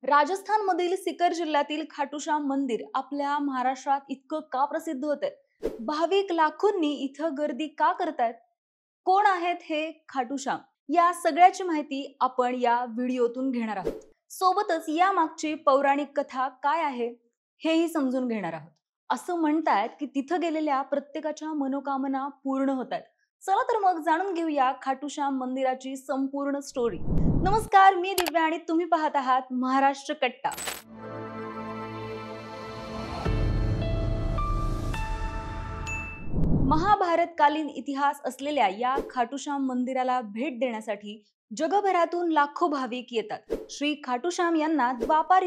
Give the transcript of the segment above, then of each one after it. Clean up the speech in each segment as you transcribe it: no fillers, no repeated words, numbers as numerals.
राजस्थानमधील सिकर जिल्ह्यातील खाटूश्याम मंदिर आपल्या महाराष्ट्रात इतकं का प्रसिद्ध होतंय? भाविक लाखोंनी इथं गर्दी का करतायत? कोण आहेत हे खाटूश्याम? या सगळ्याची माहिती आपण या व्हिडिओतून घेणार आहोत. सोबतच या मागची पौराणिक कथा काय आहे हेही समजून घेणार आहोत. असं म्हणतायत की तिथं गेलेल्या प्रत्येकाच्या मनोकामना पूर्ण होतात. चला तर मग जाणून घेऊया खाटूश्याम मंदिराची संपूर्ण स्टोरी. नमस्कार, मी दिव्या आणि तुम्ही पाहत आहात महाराष्ट्र कट्टा. महाभारतकालीन इतिहास असलेल्या या खाटूश्याम मंदिराला भेट देण्यासाठी जगभरातून लाखो भाविक येतात. श्री खाटूश्याम यांना द्वापार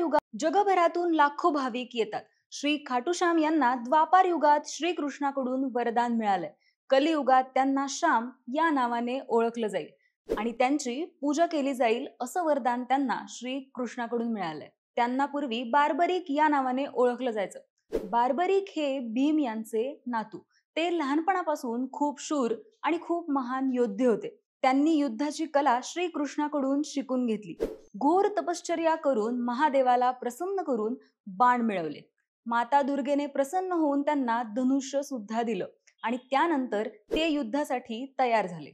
युगात श्रीकृष्णाकडून वरदान मिळालंय. कलियुगात त्यांना श्याम या नावाने ओळखलं जाईल आणि त्यांची पूजा केली जाईल असं वरदान त्यांना श्री कृष्णाकडून मिळालंय. त्यांना पूर्वी बार्बरिक या नावाने ओळखलं जायचं. बार्बरिक हे भीम यांचे नातू. ते लहानपणापासून खूप शूर आणि खूप महान योद्धे होते. त्यांनी युद्धाची कला श्री कृष्णाकडून शिकून घेतली. घोर तपश्चर्या करून महादेवाला प्रसन्न करून बाण मिळवले. माता दुर्गेने प्रसन्न होऊन त्यांना धनुष्य सुद्धा दिलं आणि त्यानंतर ते युद्धासाठी तयार झाले.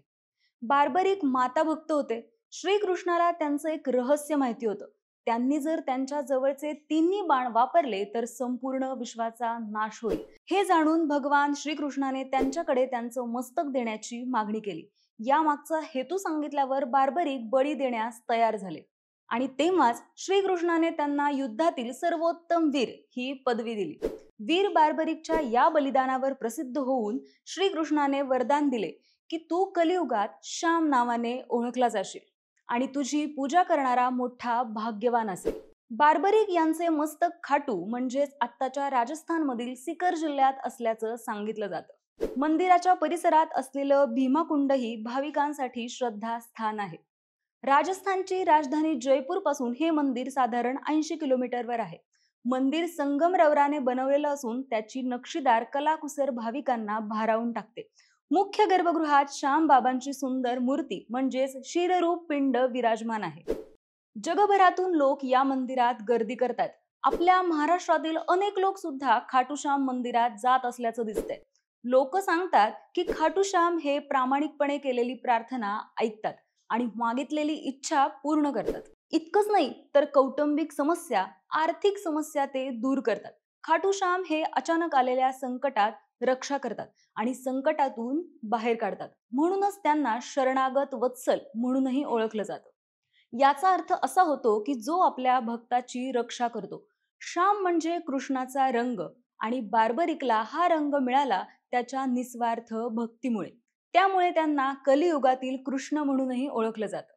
बार्बरिक माता भक्त होते. श्रीकृष्णाला त्यांचं एक रहस्य माहिती होतं. त्यांनी जर त्यांच्या जवळचे तिन्ही बाण वापरले तर संपूर्ण विश्वाचा नाश होईल. हे जाणून भगवान श्रीकृष्णाने त्यांच्याकडे त्यांचं मस्तक देण्याची मागणी केली. या मागचा हेतू सांगितल्यावर बार्बरिक बळी देण्यास तयार झाले आणि तेव्हाच श्रीकृष्णाने त्यांना युद्धातील सर्वोत्तम वीर ही पदवी दिली. वीर बार्बरिकच्या या बलिदानावर प्रसिद्ध होऊन श्रीकृष्णाने वरदान दिले की तू कलियुगात श्याम नावाने ओळखला जाशील आणि तुझी पूजा करणारा मोठा भाग्यवान असेल. बार्बरिक यांचे मस्तक खाटू म्हणजेच आत्ताच्या राजस्थानमधील सिकर जिल्ह्यात असल्याचं सांगितलं जातं. मंदिराच्या परिसरात असलेलं भीमाकुंड ही भाविकांसाठी श्रद्धास्थान आहे. राजस्थानची राजधानी जयपूर पासून हे मंदिर साधारण 80 किलोमीटरवर आहे. मंदिर संगमरवराने बनवलेलं असून त्याची नक्षीदार कलाकुसर भाविकांना भारावून टाकते. मुख्य गर्भगृहात श्याम बाबांची सुंदर मूर्ती म्हणजेच शिररूप पिंड विराजमान आहे. जगभरातून लोक या मंदिरात गर्दी करतात. आपल्या महाराष्ट्रातील अनेक लोक सुद्धा खाटूश्याम मंदिरात जात असल्याचं दिसतंय. लोक सांगतात की खाटूश्याम हे प्रामाणिकपणे केलेली प्रार्थना ऐकतात आणि मागितलेली इच्छा पूर्ण करतात. इतकंच नाही तर कौटुंबिक समस्या, आर्थिक समस्या ते दूर करतात. खाटूश्याम हे अचानक आलेल्या संकटात रक्षा करतात आणि संकटातून बाहेर काढतात. म्हणूनच त्यांना शरणागत वत्सल म्हणूनही ओळखलं जातं. याचा अर्थ असा होतो की जो आपल्या भक्ताची रक्षा करतो. श्याम म्हणजे कृष्णाचा रंग आणि बार्बरिकला हा रंग मिळाला त्याच्या निस्वार्थ भक्तीमुळे. त्यामुळे त्यांना कलियुगातील कृष्ण म्हणूनही ओळखलं जातं.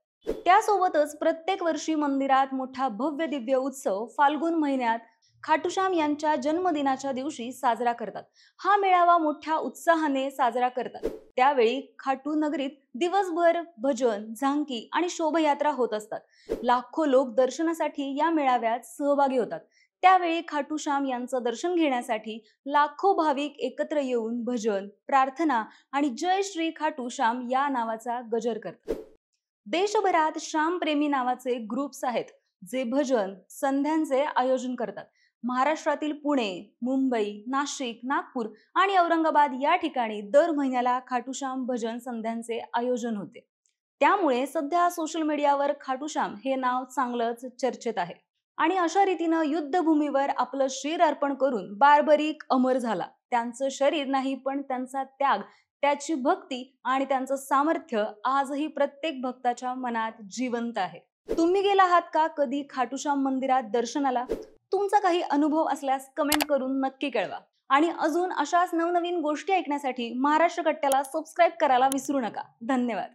त्यासोबतच प्रत्येक वर्षी मंदिरात मोठा भव्य दिव्य उत्सव फाल्गुन महिन्यात खाटूश्याम यांच्या जन्मदिनाच्या दिवशी साजरा करतात. हा मेळावा मोठ्या उत्साहाने साजरा करतात. त्यावेळी खाटू नगरीत दिवसभर भजन, झांकी आणि शोभायात्रा होत असतात. लाखो लोक दर्शनासाठी या मेळाव्यात सहभागी होतात. त्यावेळी खाटूश्याम यांचं दर्शन घेण्यासाठी लाखो भाविक एकत्र येऊन भजन, प्रार्थना आणि जय श्री खाटूश्याम या नावाचा गजर करतात. देशभरात श्यामप्रेमी नावाचे ग्रुप्स आहेत जे भजन संध्यांचे आयोजन करतात. महाराष्ट्रातील पुणे, मुंबई, नाशिक, नागपूर आणि औरंगाबाद या ठिकाणी दर महिन्याला खाटूश्याम भजन संध्यांचे आयोजन होते. त्यामुळे सध्या सोशल मीडियावर खाटूश्याम हे नाव चांगलंच चर्चेत आहे. आणि अशा रीतीनं युद्धभूमीवर आपलं शरीर अर्पण करून बार्बरिक अमर झाला. त्यांचं शरीर नाही पण त्यांचा त्याग, त्याची भक्ती आणि त्यांचं सामर्थ्य आजही प्रत्येक भक्ताच्या मनात जिवंत आहे. तुम्ही गेला आहात का कधी खाटूश्याम मंदिरात दर्शनाला? तुमचा काही अनुभव असल्यास कमेंट करून नक्की कळवा. आणि अजून अशाच नवनवीन गोष्टी ऐकण्यासाठी महाराष्ट्र कट्ट्याला सबस्क्राईब करायला विसरू नका. धन्यवाद.